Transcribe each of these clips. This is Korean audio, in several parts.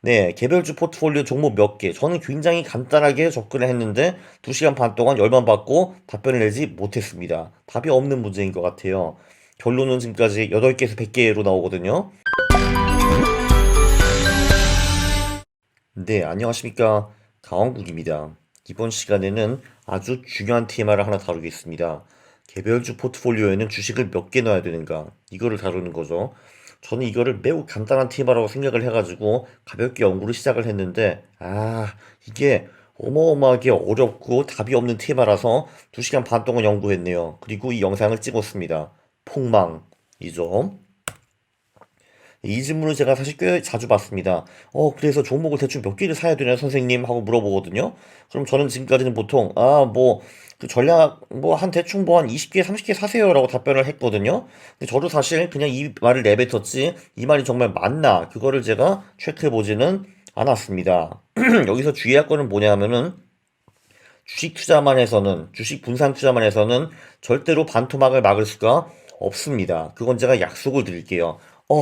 네, 개별주 포트폴리오 종목 몇 개. 저는 굉장히 간단하게 접근을 했는데 2시간 반 동안 열만 받고 답변을 내지 못했습니다. 답이 없는 문제인 것 같아요. 결론은 지금까지 8개에서 100개로 나오거든요. 네, 안녕하십니까. 강원국입니다. 이번 시간에는 아주 중요한 테마를 하나 다루겠습니다. 개별주 포트폴리오에는 주식을 몇 개 넣어야 되는가, 이거를 다루는 거죠. 저는 이거를 매우 간단한 테마라고 생각을 해가지고 가볍게 연구를 시작을 했는데, 이게 어마어마하게 어렵고 답이 없는 테마라서 2시간 반 동안 연구했네요. 그리고 이 영상을 찍었습니다. 폭망이죠. 이 질문을 제가 사실 꽤 자주 받습니다. 그래서 종목을 대충 몇 개를 사야 되냐, 선생님? 하고 물어보거든요. 그럼 저는 지금까지는 보통, 그 전략, 한 대충 한 20개, 30개 사세요. 라고 답변을 했거든요. 근데 저도 사실 그냥 이 말을 내뱉었지, 이 말이 정말 맞나, 그거를 제가 체크해보지는 않았습니다. 여기서 주의할 거는 뭐냐 하면은, 주식 투자만 해서는, 주식 분산 투자만 해서는 절대로 반토막을 막을 수가 없습니다. 그건 제가 약속을 드릴게요. 어,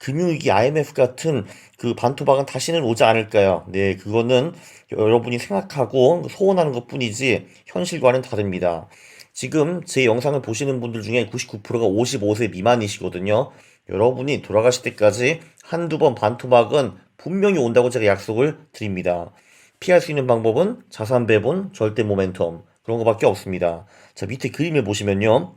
금융위기 IMF 같은 그 반토막은 다시는 오지 않을까요? 네, 그거는 여러분이 생각하고 소원하는 것 뿐이지 현실과는 다릅니다. 지금 제 영상을 보시는 분들 중에 99%가 55세 미만이시거든요. 여러분이 돌아가실 때까지 한두 번 반토막은 분명히 온다고 제가 약속을 드립니다. 피할 수 있는 방법은 자산 배분, 절대 모멘텀, 그런 거밖에 없습니다. 자, 밑에 그림을 보시면요.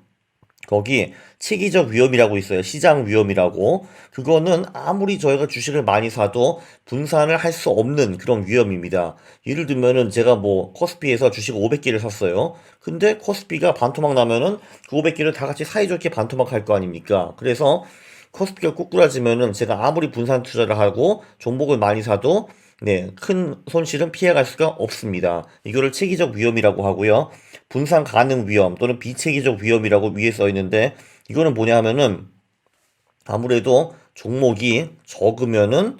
거기 체계적 위험이라고 있어요. 시장 위험이라고. 그거는 아무리 저희가 주식을 많이 사도 분산을 할 수 없는 그런 위험입니다. 예를 들면은 제가 코스피에서 주식 500개를 샀어요. 근데 코스피가 반토막 나면은 그 500개를 다 같이 사이좋게 반토막 할 거 아닙니까? 그래서 코스피가 꾸꾸라지면은 제가 아무리 분산 투자를 하고 종목을 많이 사도 네, 큰 손실은 피해갈 수가 없습니다. 이거를 체계적 위험이라고 하고요. 분산 가능 위험 또는 비체계적 위험이라고 위에 써 있는데 이거는 뭐냐 하면은 아무래도 종목이 적으면은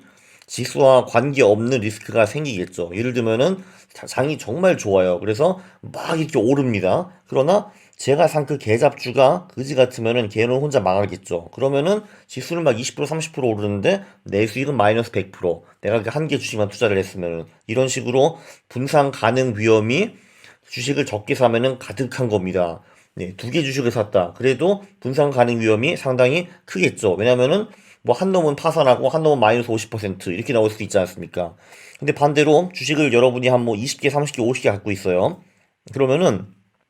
지수와 관계없는 리스크가 생기겠죠. 예를 들면은 장이 정말 좋아요. 그래서 막 이렇게 오릅니다. 그러나 제가 산 그 개잡주가 그지 같으면은 걔는 혼자 망하겠죠. 그러면은 지수는 막 20% 30% 오르는데 내 수익은 마이너스 100%. 내가 그 한 개 주식만 투자를 했으면은 이런 식으로 분산 가능 위험이 주식을 적게 사면은 가득한 겁니다. 네, 2개 주식을 샀다. 그래도 분산 가능 위험이 상당히 크겠죠. 왜냐면은 한 놈은 파산하고 한 놈은 마이너스 50% 이렇게 나올 수도 있지 않습니까? 근데 반대로 주식을 여러분이 한 20개, 30개, 50개 갖고 있어요. 그러면은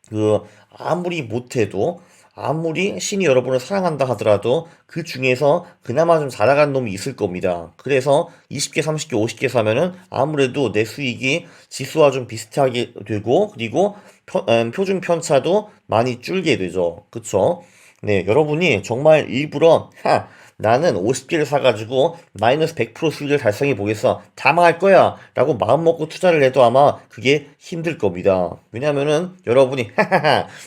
그 아무리 못해도 아무리 신이 여러분을 사랑한다 하더라도 그 중에서 그나마 좀 잘 나가는 놈이 있을 겁니다. 그래서 20개, 30개, 50개 사면은 아무래도 내 수익이 지수와 좀 비슷하게 되고 그리고 표준 편차도 많이 줄게 되죠. 그쵸? 네, 여러분이 정말 일부러 나는 50개를 사가지고 마이너스 100% 수익을 달성해 보겠어. 다 망할 거야. 라고 마음먹고 투자를 해도 아마 그게 힘들 겁니다. 왜냐면은 여러분이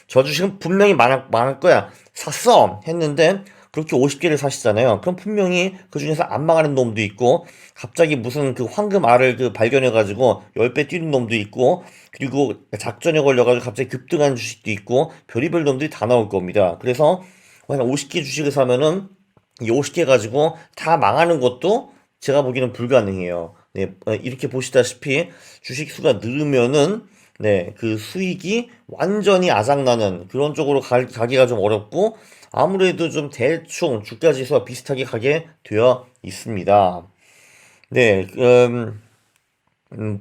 저 주식은 분명히 망할 거야. 샀어. 했는데 그렇게 50개를 사시잖아요. 그럼 분명히 그 중에서 안 망하는 놈도 있고 갑자기 무슨 그 황금 알을 발견해가지고 10배 뛰는 놈도 있고 그리고 작전에 걸려가지고 갑자기 급등하는 주식도 있고 별의별 놈들이 다 나올 겁니다. 그래서 한 50개 주식을 사면은 이 50개 가지고 다 망하는 것도 제가 보기에는 불가능해요. 네, 이렇게 보시다시피 주식 수가 늘으면은 네, 그 수익이 완전히 아작나는 그런 쪽으로 가기가 좀 어렵고 아무래도 좀 대충 주가지수와 비슷하게 가게 되어 있습니다. 네,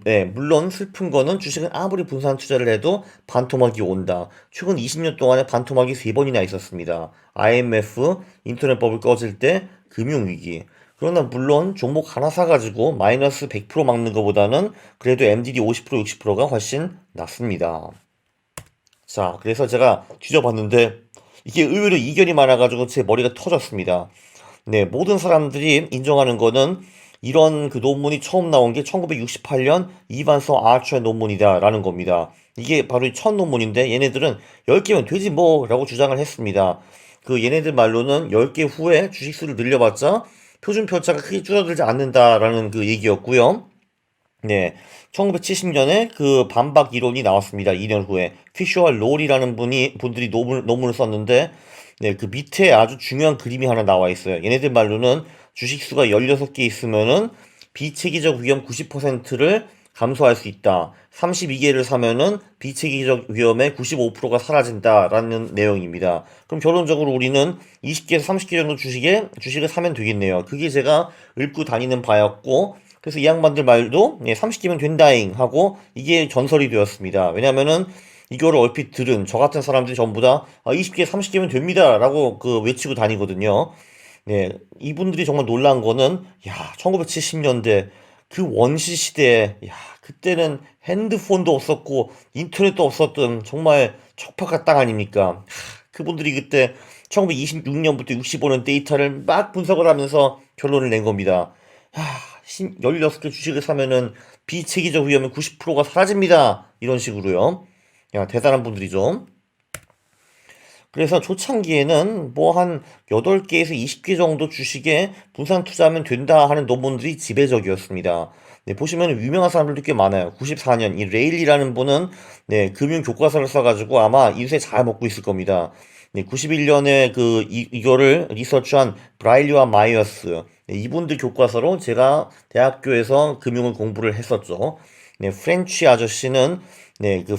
네, 물론 슬픈 거는 주식은 아무리 분산 투자를 해도 반토막이 온다. 최근 20년 동안에 반토막이 3번이나 있었습니다. IMF, 인터넷 버블 꺼질 때, 금융위기. 그러나 물론 종목 하나 사가지고 마이너스 100% 막는 것보다는 그래도 MDD 50% 60%가 훨씬 낫습니다. 자, 그래서 제가 뒤져봤는데 이게 의외로 이견이 많아가지고 제 머리가 터졌습니다. 네, 모든 사람들이 인정하는 거는 이런 그 논문이 처음 나온 게 1968년 이반서 아처의 논문이다라는 겁니다. 이게 바로 이 첫 논문인데 얘네들은 10개면 되지 뭐라고 주장을 했습니다. 그 얘네들 말로는 10개 후에 주식수를 늘려봤자 표준 편차가 크게 줄어들지 않는다라는 그 얘기였고요. 네, 1970년에 그 반박 이론이 나왔습니다. 2년 후에 피셔와 롤이라는 분들이 논문을 썼는데, 네, 그 밑에 아주 중요한 그림이 하나 나와 있어요. 얘네들 말로는 주식수가 16개 있으면은 비체계적 위험 90%를 감소할 수 있다. 32개를 사면은 비체계적 위험의 95%가 사라진다라는 내용입니다. 그럼 결론적으로 우리는 20개에서 30개 정도 주식을 사면 되겠네요. 그게 제가 읊고 다니는 바였고, 그래서 이 양반들 말도 30개면 된다잉 하고 이게 전설이 되었습니다. 왜냐면은 이거를 얼핏 들은 저 같은 사람들이 전부 다 20개, 30개면 됩니다 라고 외치고 다니거든요. 네, 이분들이 정말 놀란 거는, 1970년대 그 원시 시대에, 그때는 핸드폰도 없었고, 인터넷도 없었던 정말 척박한 땅 아닙니까? 그분들이 그때 1926년부터 65년 데이터를 막 분석을 하면서 결론을 낸 겁니다. 16개 주식을 사면은 비체계적 위험의 90%가 사라집니다. 이런 식으로요. 대단한 분들이죠. 그래서 초창기에는 뭐 한 8개에서 20개 정도 주식에 분산 투자하면 된다 하는 논문들이 지배적이었습니다. 네, 보시면 유명한 사람들도 꽤 많아요. 94년 이 레일리라는 분은 금융 교과서를 써가지고 아마 인쇄 잘 먹고 있을 겁니다. 네, 91년에 이거를 리서치한 브라일리와 마이어스 이분들 교과서로 제가 대학교에서 금융을 공부를 했었죠. 네, 프렌치 아저씨는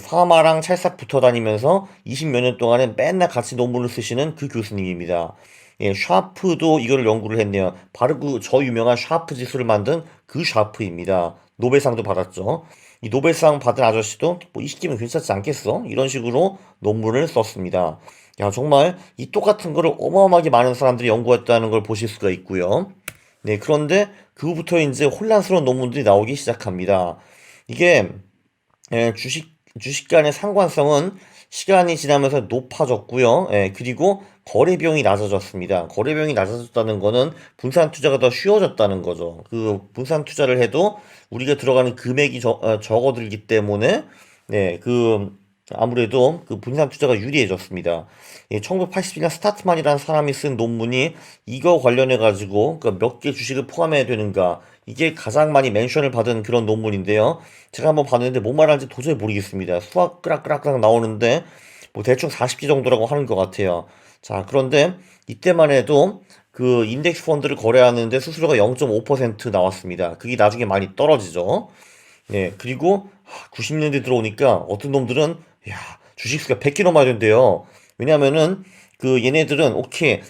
파마랑 찰싹 붙어 다니면서 20몇 년 동안에 맨날 같이 논문을 쓰시는 그 교수님입니다. 샤프도 이거를 연구를 했네요. 바로 저 유명한 샤프 지수를 만든 그 샤프입니다. 노벨상도 받았죠. 이 노벨상 받은 아저씨도 뭐 20개면 괜찮지 않겠어? 이런 식으로 논문을 썼습니다. 정말 이 똑같은 거를 어마어마하게 많은 사람들이 연구했다는 걸 보실 수가 있고요. 네, 그런데 그 후부터 이제 혼란스러운 논문들이 나오기 시작합니다. 이게 주식 간의 상관성은 시간이 지나면서 높아졌고요. 그리고 거래 비용이 낮아졌습니다. 거래 비용이 낮아졌다는 거는 분산 투자가 더 쉬워졌다는 거죠. 그 분산 투자를 해도 우리가 들어가는 금액이 적어들기 때문에 아무래도 그 분산 투자가 유리해졌습니다. 1987년 스타트만이라는 사람이 쓴 논문이 이거 관련해 가지고 몇 개 주식을 포함해야 되는가 이게 가장 많이 멘션을 받은 그런 논문인데요. 제가 한번 봤는데 뭔 말하는지 도저히 모르겠습니다. 수학 끄락끄락 나오는데 뭐 대충 40개 정도라고 하는 것 같아요. 자, 그런데 이때만 해도 그 인덱스 펀드를 거래하는데 수수료가 0.5% 나왔습니다. 그게 나중에 많이 떨어지죠. 네, 그리고 90년대 들어오니까 어떤 놈들은 주식수가 100개 넘어야 된대요. 왜냐면은 얘네들은 오케이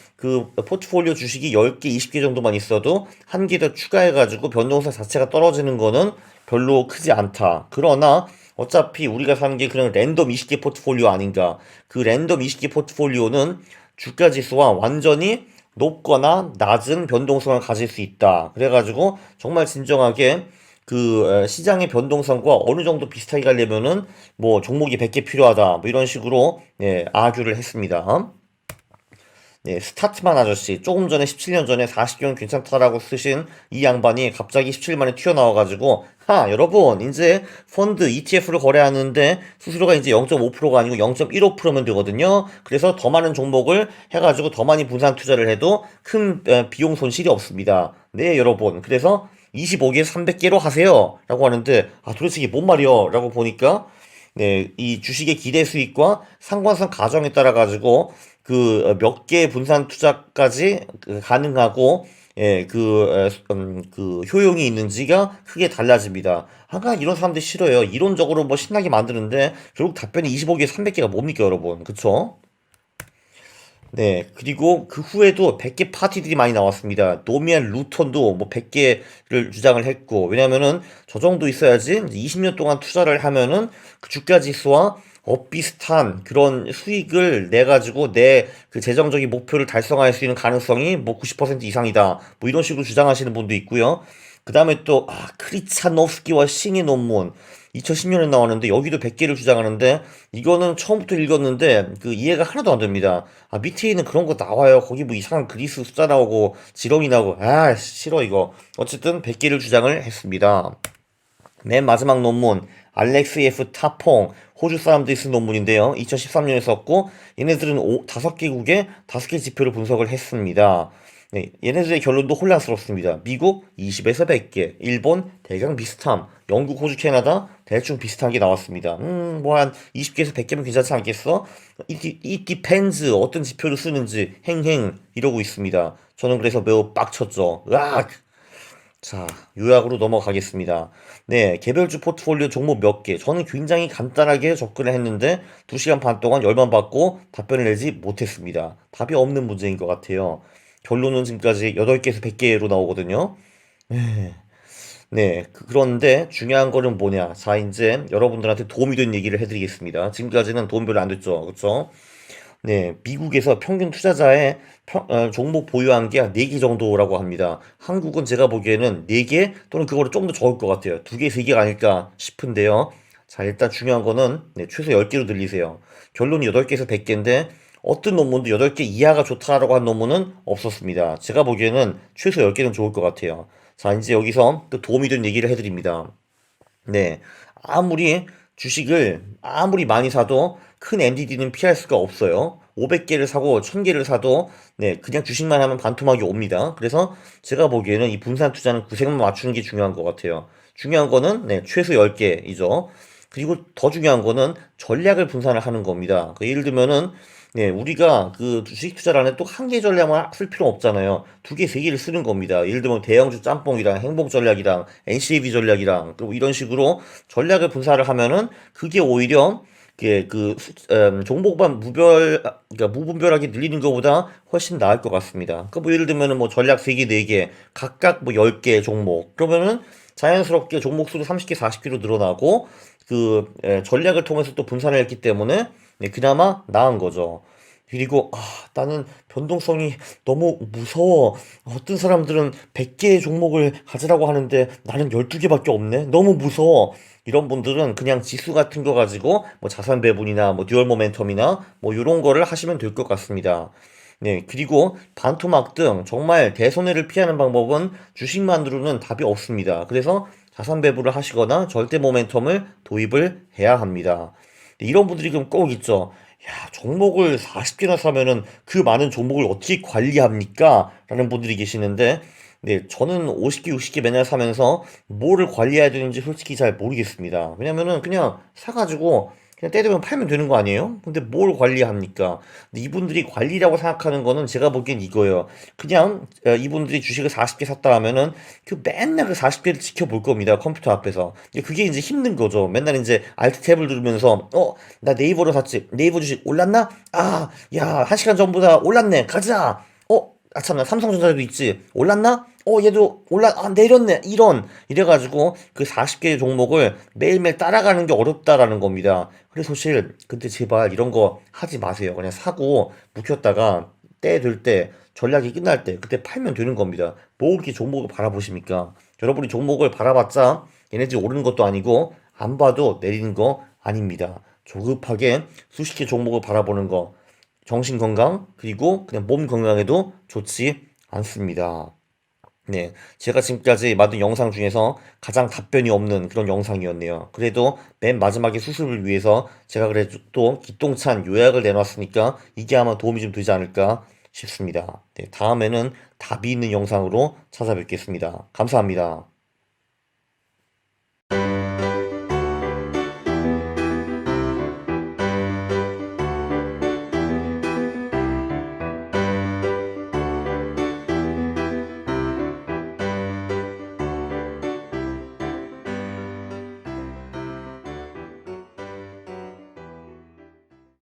포트폴리오 주식이 10개, 20개 정도만 있어도 한 개 더 추가해가지고 변동성 자체가 떨어지는 거는 별로 크지 않다. 그러나 어차피 우리가 사는 게 그냥 랜덤 20개 포트폴리오 아닌가. 그 랜덤 20개 포트폴리오는 주가 지수와 완전히 높거나 낮은 변동성을 가질 수 있다. 그래가지고 정말 진정하게 시장의 변동성과 어느 정도 비슷하게 가려면은 뭐 종목이 100개 필요하다. 뭐 이런 식으로 아규를 했습니다. 스타트만 아저씨 조금 전에 17년 전에 40개는 괜찮다라고 쓰신 이 양반이 갑자기 17년 만에 튀어나와가지고 여러분 이제 펀드 ETF를 거래하는데 수수료가 이제 0.5%가 아니고 0.15%면 되거든요. 그래서 더 많은 종목을 해가지고 더 많이 분산 투자를 해도 큰 비용 손실이 없습니다. 네 여러분 그래서 25개에서 300개로 하세요 라고 하는데 도대체 이게 뭔 말이요 라고 보니까 이 주식의 기대 수익과 상관성 가정에 따라 가지고 몇 개 분산 투자까지 가능하고 효용이 있는지가 크게 달라집니다. 항상 이런 사람들 싫어요. 이론적으로 뭐 신나게 만드는데 결국 답변이 25개, 300개가 뭡니까, 여러분? 그쵸? 네, 그리고 그 후에도 100개 파티들이 많이 나왔습니다. 노미안 루턴도 뭐 100개를 주장을 했고, 왜냐면은 저 정도 있어야지 20년 동안 투자를 하면은 그 주가 지수와 비슷한 그런 수익을 내 가지고 내 그 재정적인 목표를 달성할 수 있는 가능성이 뭐 90% 이상이다. 뭐 이런 식으로 주장하시는 분도 있고요. 그 다음에 또 크리차노프스키와 싱의 논문 2010년에 나왔는데 여기도 100개를 주장하는데 이거는 처음부터 읽었는데 이해가 하나도 안 됩니다. 밑에 있는 그런 거 나와요. 거기 뭐 이상한 그리스 숫자 나오고 지렁이 나오고 싫어 이거. 어쨌든 100개를 주장을 했습니다. 맨 마지막 논문 알렉스 F 타퐁 호주 사람들이 쓴 논문인데요. 2013년에 썼고 얘네들은 5개국의 5개 지표를 분석을 했습니다. 얘네들의 결론도 혼란스럽습니다. 미국 20에서 100개, 일본 대강 비슷함, 영국, 호주, 캐나다 대충 비슷한 게 나왔습니다. 뭐 한 20개에서 100개면 괜찮지 않겠어? It depends 어떤 지표를 쓰는지 행행 이러고 있습니다. 저는 그래서 매우 빡쳤죠. 으악! 자, 요약으로 넘어가겠습니다. 네, 개별주 포트폴리오 종목 몇 개. 저는 굉장히 간단하게 접근을 했는데 2시간 반 동안 열만 받고 답변을 내지 못했습니다. 답이 없는 문제인 것 같아요. 결론은 지금까지 8개에서 100개로 나오거든요. 네, 그런데 중요한 거는 뭐냐. 자, 이제 여러분들한테 도움이 된 얘기를 해드리겠습니다. 지금까지는 도움 별로 안 됐죠. 그쵸? 네, 미국에서 평균 투자자의 종목 보유한 게 4개 정도라고 합니다. 한국은 제가 보기에는 4개 또는 그거를 좀 더 적을 것 같아요. 2개, 3개가 아닐까 싶은데요. 자, 일단 중요한 거는 네, 최소 10개로 늘리세요. 결론이 8개에서 100개인데 어떤 논문도 8개 이하가 좋다라고 한 논문은 없었습니다. 제가 보기에는 최소 10개는 좋을 것 같아요. 자, 이제 여기서 또 도움이 된 얘기를 해드립니다. 네. 아무리 주식을 아무리 많이 사도 큰 NDD는 피할 수가 없어요. 500개를 사고 1000개를 사도 네, 그냥 주식만 하면 반토막이 옵니다. 그래서 제가 보기에는 이 분산 투자는 구색만 맞추는 게 중요한 것 같아요. 중요한 거는 네, 최소 10개이죠. 그리고 더 중요한 거는 전략을 분산을 하는 겁니다. 예를 들면은 네, 우리가 그 주식 투자를 하는 또 한 개 전략만 쓸 필요 없잖아요. 2개, 3개를 쓰는 겁니다. 예를 들면 대형주 짬뽕이랑 행복 전략이랑 NCAB 전략이랑 그리고 이런 식으로 전략을 분사를 하면은 그게 오히려 종목만 그러니까 무분별하게 늘리는 것보다 훨씬 나을 것 같습니다. 그러니까 뭐 예를 들면은 뭐 전략 3개, 4개, 각각 뭐 10개 종목. 그러면은 자연스럽게 종목 수도 30개, 40개로 늘어나고 전략을 통해서 또 분산을 했기 때문에 네, 그나마 나은 거죠. 그리고 나는 변동성이 너무 무서워. 어떤 사람들은 100개의 종목을 가지라고 하는데 나는 12개밖에 없네. 너무 무서워. 이런 분들은 그냥 지수 같은 거 가지고 뭐 자산 배분이나 뭐 듀얼 모멘텀이나 뭐 이런 거를 하시면 될 것 같습니다. 네, 그리고 반토막 등 정말 대손해를 피하는 방법은 주식만으로는 답이 없습니다. 그래서 자산 배분을 하시거나 절대 모멘텀을 도입을 해야 합니다. 네, 이런 분들이 그럼 꼭 있죠. 야, 종목을 40개나 사면은 그 많은 종목을 어떻게 관리합니까? 라는 분들이 계시는데, 네, 저는 50개, 60개 맨날 사면서 뭐를 관리해야 되는지 솔직히 잘 모르겠습니다. 왜냐면은 그냥 사가지고 그냥 때 되면 팔면 되는 거 아니에요? 근데 뭘 관리합니까? 근데 이분들이 관리라고 생각하는 거는 제가 보기엔 이거예요. 그냥 이분들이 주식을 40개 샀다 하면은 그 맨날 그 40개를 지켜볼 겁니다. 컴퓨터 앞에서. 그게 이제 힘든 거죠. 맨날 이제 알트 탭을 누르면서 나 네이버로 샀지. 네이버 주식 올랐나? 아, 야, 1시간 전보다 올랐네. 가자. 참나 삼성전자도 있지. 올랐나? 얘도 내렸네. 이래가지고 그 40개의 종목을 매일매일 따라가는 게 어렵다라는 겁니다. 그래서 사실 근데 제발 이런 거 하지 마세요. 그냥 사고 묵혔다가 때 될 때 전략이 끝날 때 그때 팔면 되는 겁니다. 뭐 그렇게 종목을 바라보십니까? 여러분이 종목을 바라봤자 얘네들이 오르는 것도 아니고 안 봐도 내리는 거 아닙니다. 조급하게 수십 개 종목을 바라보는 거 정신 건강 그리고 그냥 몸 건강에도 좋지 않습니다. 네, 제가 지금까지 만든 영상 중에서 가장 답변이 없는 그런 영상이었네요. 그래도 맨 마지막에 수습을 위해서 제가 그래도 또 기똥찬 요약을 내놨으니까 이게 아마 도움이 좀 되지 않을까 싶습니다. 네, 다음에는 답이 있는 영상으로 찾아뵙겠습니다. 감사합니다.